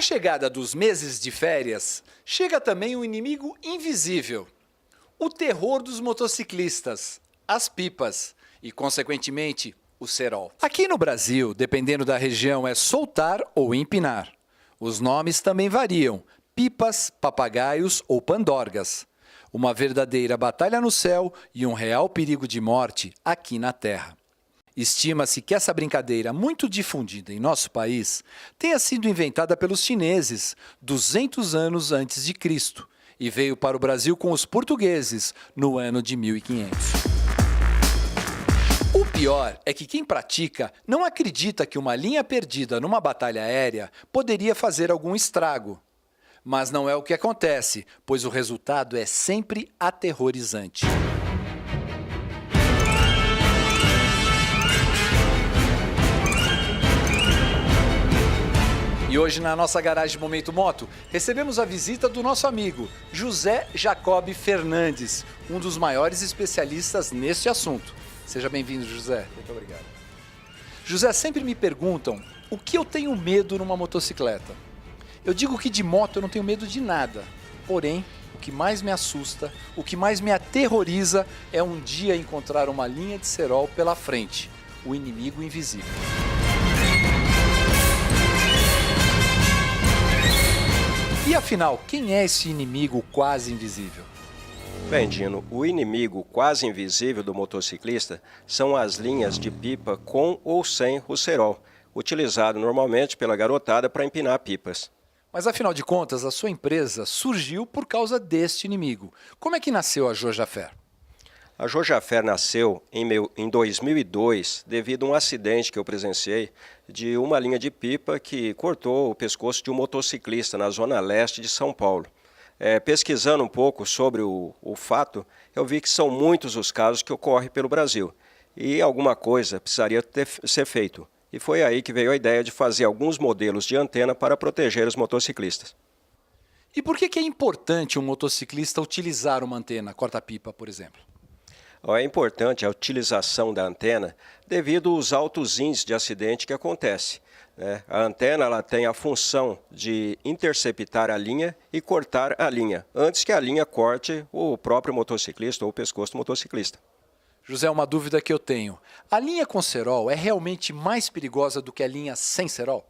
chegada dos meses de férias, chega também um inimigo invisível. O terror dos motociclistas, as pipas e, consequentemente, o cerol. Aqui no Brasil, dependendo da região, é soltar ou empinar. Os nomes também variam: pipas, papagaios ou pandorgas. Uma verdadeira batalha no céu e um real perigo de morte aqui na terra. Estima-se que essa brincadeira, muito difundida em nosso país, tenha sido inventada pelos chineses 200 anos antes de Cristo e veio para o Brasil com os portugueses no ano de 1500. O pior é que quem pratica não acredita que uma linha perdida numa batalha aérea poderia fazer algum estrago. Mas não é o que acontece, pois o resultado é sempre aterrorizante. E hoje, na nossa garagem Momento Moto, recebemos a visita do nosso amigo José Jacob Fernandes, um dos maiores especialistas neste assunto. Seja bem-vindo, José. Muito obrigado. José, sempre me perguntam o que eu tenho medo numa motocicleta. Eu digo que de moto eu não tenho medo de nada, porém, o que mais me assusta, o que mais me aterroriza é um dia encontrar uma linha de cerol pela frente, o inimigo invisível. E afinal, quem é esse inimigo quase invisível? Bem, Dino, o inimigo quase invisível do motociclista são as linhas de pipa com ou sem o cerol, utilizado normalmente pela garotada para empinar pipas. Mas afinal de contas, a sua empresa surgiu por causa deste inimigo. Como é que nasceu a Jojafer? A Jojafer nasceu em 2002 devido a um acidente que eu presenciei de uma linha de pipa que cortou o pescoço de um motociclista na zona leste de São Paulo. Pesquisando um pouco sobre o fato, eu vi que são muitos os casos que ocorrem pelo Brasil e alguma coisa precisaria ser feito. E foi aí que veio a ideia de fazer alguns modelos de antena para proteger os motociclistas. E por que é importante um motociclista utilizar uma antena corta-pipa, por exemplo? É importante a utilização da antena devido aos altos índices de acidente que acontece. A antena ela tem a função de interceptar a linha e cortar a linha, antes que a linha corte o próprio motociclista ou o pescoço do motociclista. José, uma dúvida que eu tenho. A linha com cerol é realmente mais perigosa do que a linha sem cerol?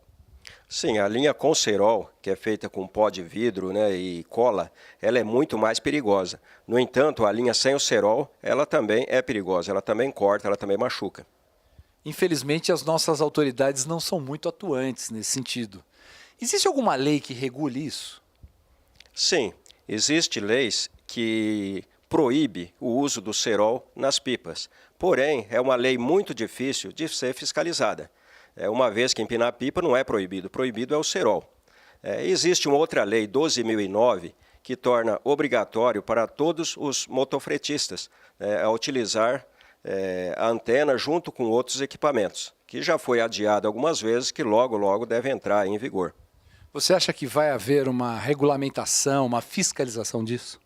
Sim, a linha com cerol, que é feita com pó de vidro, e cola, ela é muito mais perigosa. No entanto, a linha sem o cerol, ela também é perigosa, ela também corta, ela também machuca. Infelizmente, as nossas autoridades não são muito atuantes nesse sentido. Existe alguma lei que regule isso? Sim, existem leis que proíbem o uso do cerol nas pipas. Porém, é uma lei muito difícil de ser fiscalizada. Uma vez que empinar pipa não é proibido, proibido é o cerol. Existe uma outra lei, 12.009, que torna obrigatório para todos os motofretistas a utilizar a antena junto com outros equipamentos, que já foi adiado algumas vezes, que logo, logo deve entrar em vigor. Você acha que vai haver uma regulamentação, uma fiscalização disso?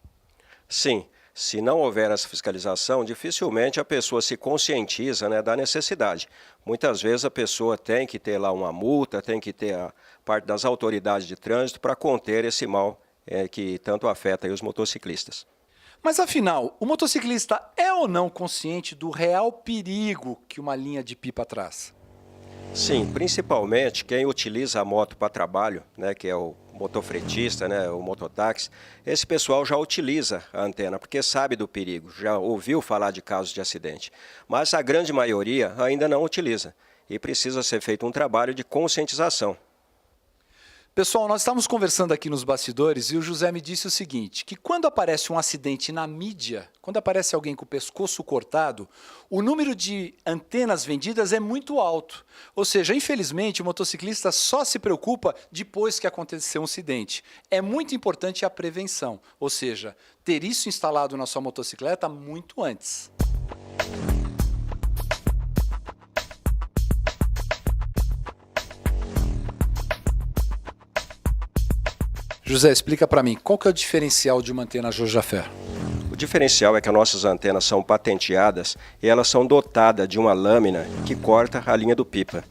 Sim. Se não houver essa fiscalização, dificilmente a pessoa se conscientiza da necessidade. Muitas vezes a pessoa tem que ter lá uma multa, tem que ter a parte das autoridades de trânsito para conter esse mal que tanto afeta aí os motociclistas. Mas afinal, o motociclista é ou não consciente do real perigo que uma linha de pipa traz? Sim, principalmente quem utiliza a moto para trabalho, que é o motofretista, o mototáxi, esse pessoal já utiliza a antena, porque sabe do perigo, já ouviu falar de casos de acidente. Mas a grande maioria ainda não utiliza e precisa ser feito um trabalho de conscientização. Pessoal, nós estávamos conversando aqui nos bastidores e o José me disse o seguinte, que quando aparece um acidente na mídia, quando aparece alguém com o pescoço cortado, o número de antenas vendidas é muito alto. Ou seja, infelizmente, o motociclista só se preocupa depois que aconteceu um acidente. É muito importante a prevenção, ou seja, ter isso instalado na sua motocicleta muito antes. José, explica para mim, qual que é o diferencial de uma antena Jojafer? O diferencial é que as nossas antenas são patenteadas e elas são dotadas de uma lâmina que corta a linha do pipa.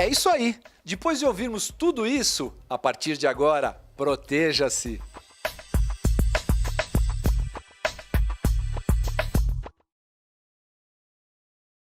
É isso aí. Depois de ouvirmos tudo isso, a partir de agora, proteja-se.